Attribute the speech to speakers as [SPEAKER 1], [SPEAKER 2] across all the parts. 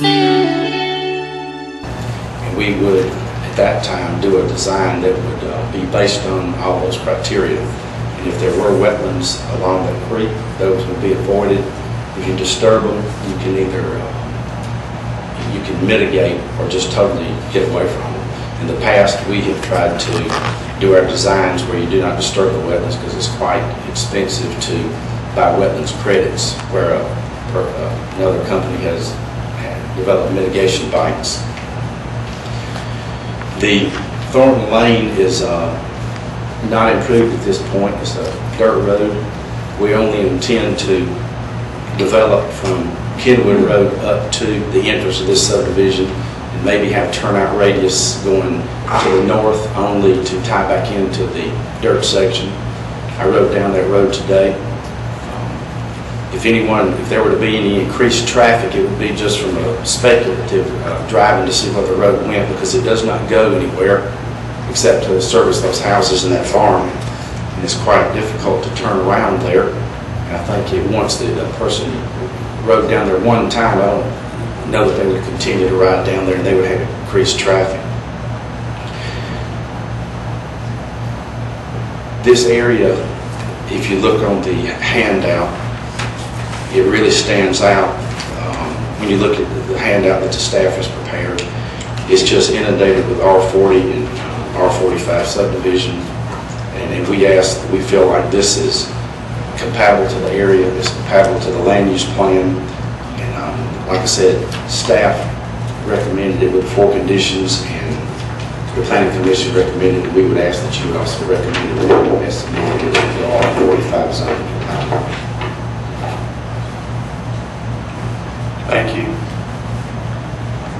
[SPEAKER 1] And we would, at that time, do a design that would be based on all those criteria. And if there were wetlands along the creek, those would be avoided. If you disturb them, you can either you can mitigate or just totally get away from them. In the past, we have tried to do our designs where you do not disturb the wetlands because it's quite expensive to buy wetlands credits, where another company has developed mitigation banks. The Thornton Lane is not improved at this point. It's a dirt road. We only intend to develop from Kenwood Road up to the entrance of this subdivision, and maybe have turnout radius going to the north only to tie back into the dirt section. I rode down that road today. If there were to be any increased traffic, it would be just from a speculative driving to see where the road went, because it does not go anywhere except to service those houses and that farm. And it's quite difficult to turn around there. And I think once the person rode down there one time, I don't know that they would continue to ride down there and they would have increased traffic. This area, if you look on the handout, it really stands out. When you look at the handout that the staff has prepared, it's just inundated with R40 and R45 subdivision, and we feel like this is compatible to the area, it's compatible to the land use plan, and like I said, staff recommended it with 4 conditions, and the Planning Commission recommended it. We would ask that you would also recommend it as submitted to the R45 zone.
[SPEAKER 2] Thank you.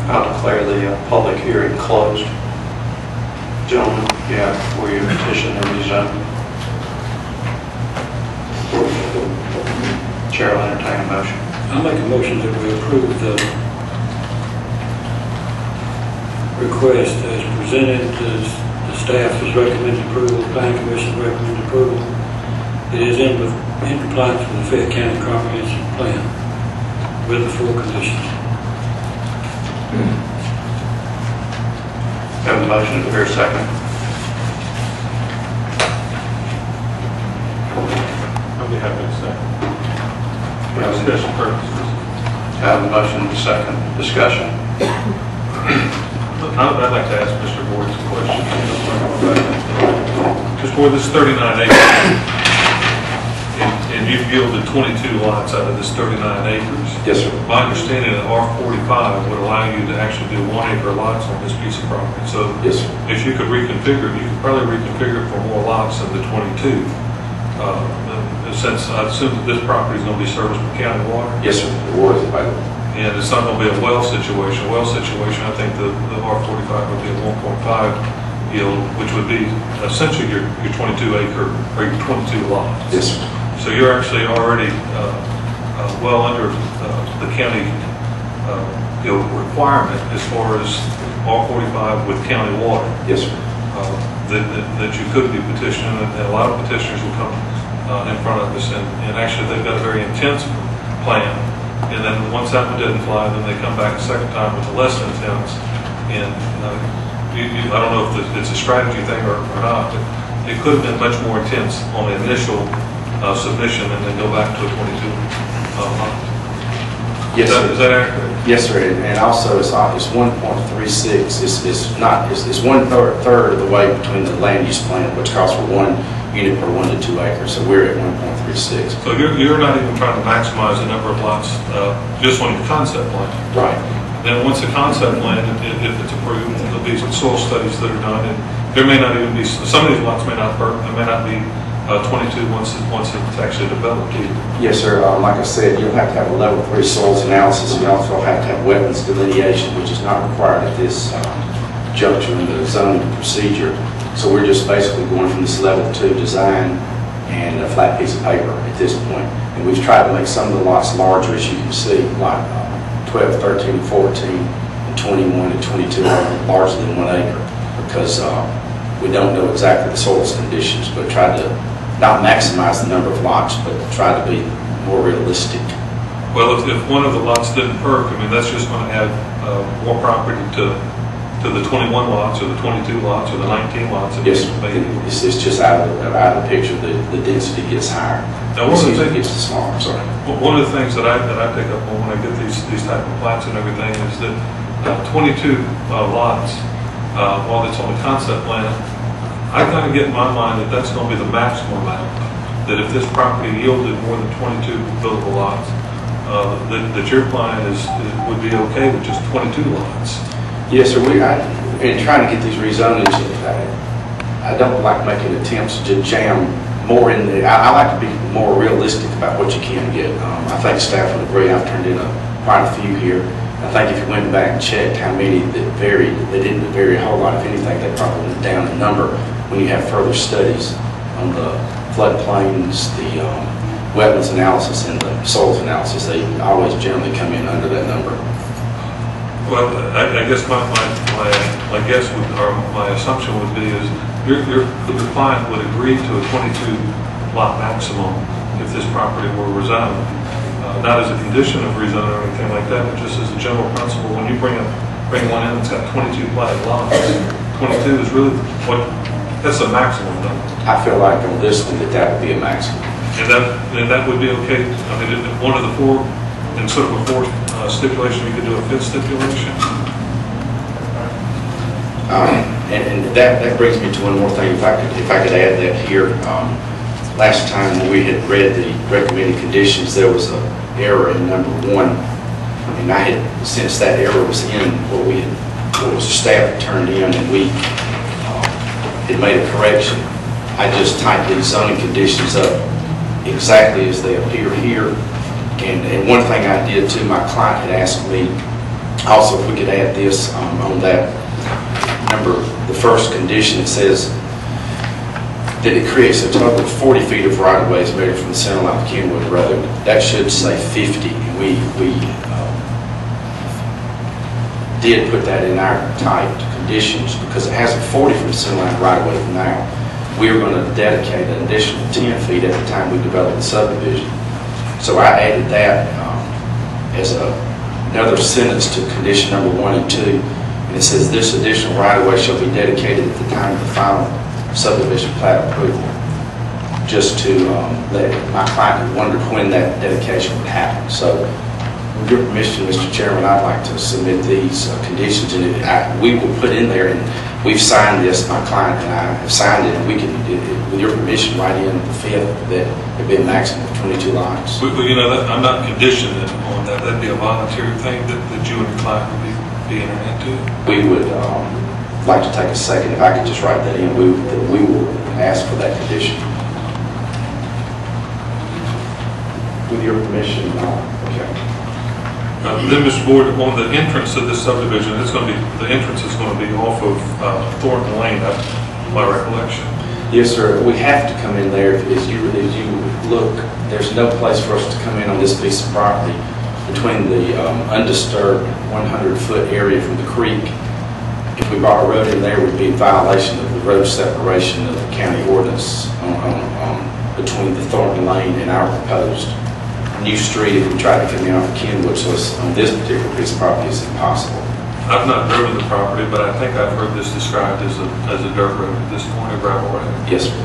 [SPEAKER 2] I'll declare the public hearing closed. Gentlemen, for your petition to rezone. Chair will entertain a motion.
[SPEAKER 3] I'll make a motion that we approve the request as presented. The staff has recommended approval, the Planning Commission recommended approval. It is in compliance with the Fayette County Comprehensive Plan with the 4 conditions.
[SPEAKER 2] Have a motion, is there a second?
[SPEAKER 4] I'll be happy to second. For discussion purposes.
[SPEAKER 2] Have a motion, second. Discussion.
[SPEAKER 4] I'd like to ask Mr. Boyd some questions. Just for this 39 acres, and you've yielded 22 lots out of this 39 acres.
[SPEAKER 1] Yes, sir.
[SPEAKER 4] My understanding that R45 would allow you to actually do 1 acre lots on this piece of property. So
[SPEAKER 1] yes, sir.
[SPEAKER 4] If you could reconfigure it, you could probably reconfigure it for more lots than the 22. Since I assume that this property is going to be serviced with county water.
[SPEAKER 1] Yes, sir. The water is available.
[SPEAKER 4] And it's not going to be a well situation. A well situation, I think the R45 would be a 1.5 yield, which would be essentially your 22 acre or your 22 lots.
[SPEAKER 1] Yes, sir.
[SPEAKER 4] So you're actually already well under the county requirement as far as R45 with county water.
[SPEAKER 1] Yes, sir.
[SPEAKER 4] That you could be petitioning, and a lot of petitioners will come in front of us, and actually they've got a very intense plan. And then once that one didn't fly, then they come back a second time with a less intense. And I don't know if it's a strategy thing or not, but it could have been much more intense on the initial submission and then go back to a 22 lot.
[SPEAKER 1] Yes,
[SPEAKER 4] is that accurate?
[SPEAKER 1] Yes, sir. And also it's 1.36. It's 1/3 of the way between the land use plan, which calls for 1 unit per 1 to 2 acres. So we're at 1.36.
[SPEAKER 4] So you're not even trying to maximize the number of lots just on the concept plan.
[SPEAKER 1] Right.
[SPEAKER 4] Then once the concept plan, if it's approved, there'll be some soil studies that are done, and there may not even be, some of these lots may not be 22 once it's actually developed either.
[SPEAKER 1] Yes, sir. Like I said, you'll have to have a level 3 soils analysis. You also have to have wetlands delineation, which is not required at this juncture in the zoning procedure. So we're just basically going from this level 2 design and a flat piece of paper at this point. And we've tried to make some of the lots larger, as you can see, like 12, 13, 14, and 21 and 22 are larger than 1 acre because we don't know exactly the soils conditions, but tried to not maximize the number of lots, but try to be more realistic
[SPEAKER 4] Well, if one of the lots didn't perk, I mean, that's just going to add more property to the 21 lots, or the 22 lots, or the 19 lots.
[SPEAKER 1] Yes, it's just out of the picture. The density gets higher.
[SPEAKER 4] Now, one of the things
[SPEAKER 1] gets smaller. Sorry.
[SPEAKER 4] One of the things that I pick up on when I get these type of plats and everything is that 22 lots, while it's on the concept plan, I kind of get in my mind that that's going to be the maximum amount. That if this property yielded more than 22 buildable lots, that your plan would be okay with just 22 lots.
[SPEAKER 1] Yes, sir. In trying to get these rezonings, I don't like making attempts to jam more in the. I like to be more realistic about what you can get. I think staff would agree. I've turned in quite a few here. I think if you went back and checked how many that varied, they didn't vary a whole lot. If anything, they probably went down in number when you have further studies on the floodplains, the wetlands analysis, and the soils analysis. They always generally come in under that number.
[SPEAKER 4] Well, I guess my guess would, or my assumption would be is your client would agree to a 22 lot maximum if this property were rezoned. Not as a condition of rezone or anything like that, but just as a general principle. When you bring one in that's got 22 platted lots, 22 is really that's the maximum number.
[SPEAKER 1] I feel like on this one that would be a maximum.
[SPEAKER 4] And that would be okay. I mean, if one of the four, instead of a fourth stipulation, you could do a fifth stipulation.
[SPEAKER 1] And that brings me to one more thing. If I could add that here. Last time when we had read the recommended conditions, there was an error in number 1, and I had, since that error was in what was staff turned in, and we had made a correction, I just typed these zoning conditions up exactly as they appear here. And one thing I did too, my client had asked me also if we could add this on that number, the first condition. It says that it creates a total of 40 feet of right-of-ways measured from the center line of Kenwood Road. That should say 50. We did put that in our typed conditions because it has a 40 from the center line right-of-way now. We are going to dedicate an additional 10 feet at the time we develop the subdivision. So I added that as another sentence to condition number 1 and 2. And it says this additional right-of-way shall be dedicated at the time of the final subdivision plat approval, just to let my client had wondered when that dedication would happen. So with your permission, Mr. Chairman, I'd like to submit these conditions, and we will put in there, and we've signed this, my client and I have signed it, and we can, with your permission, write in the 5th that it'd be a maximum of 22 lots.
[SPEAKER 4] Well, you know, I'm not conditioned on that. That'd be a voluntary thing that you and your client would be entering into.
[SPEAKER 1] We would like to take a second, if I could just write that in, we will ask for that condition. With your permission, okay.
[SPEAKER 4] Then, Mr. Board, on the entrance of this subdivision, the entrance is going to be off of Thornton Lane, that's my recollection.
[SPEAKER 1] Yes, sir. We have to come in there. As you look, there's no place for us to come in on this piece of property between the undisturbed 100-foot area from the creek. If we brought a road in there, we'd be in violation of the road separation of the county ordinance between the Thornton Lane and our proposed new street. If we tried to come in off of Kenwood, so on this particular piece of property, it's impossible.
[SPEAKER 4] I've not driven the property, but I think I've heard this described as a dirt road at this point, a gravel road.
[SPEAKER 1] Yes, sir.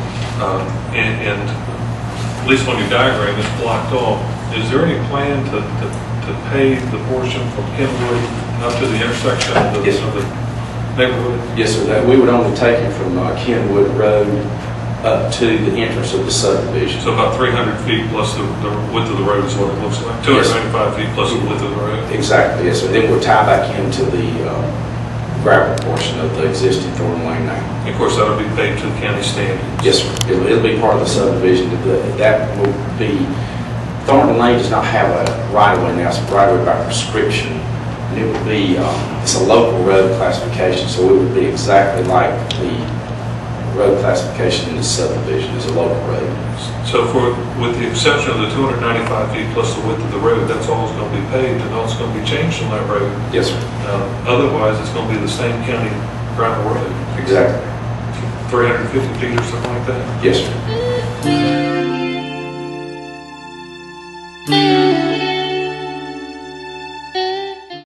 [SPEAKER 4] And at least on your diagram, it's blocked off. Is there any plan to pave the portion from Kenwood up to the intersection of
[SPEAKER 1] Yes,
[SPEAKER 4] the neighborhood?
[SPEAKER 1] Yes, sir. We would only take it from Kenwood Road up to the entrance of the subdivision.
[SPEAKER 4] So about 300 feet plus the width of the road is what it looks like. 295 feet plus the width of the road.
[SPEAKER 1] Exactly, yes, sir. Then we'll tie back into the gravel portion of the existing Thornton Lane now.
[SPEAKER 4] And of course, that'll be paved to the county standards.
[SPEAKER 1] Yes, sir. It'll be part of the subdivision. That will be, Thornton Lane does not have a right-of-way now. It's a right-of-way by prescription. And it would be, it's a local road classification, so it would be exactly like the road classification in the subdivision as a local road.
[SPEAKER 4] So with the exception of the 295 feet plus the width of the road, that's all that's going to be paved and all that's going to be changed on that road.
[SPEAKER 1] Yes, sir.
[SPEAKER 4] Otherwise, it's going to be the same county gravel road.
[SPEAKER 1] Exactly.
[SPEAKER 4] 350 feet or something like that?
[SPEAKER 1] Yes, sir.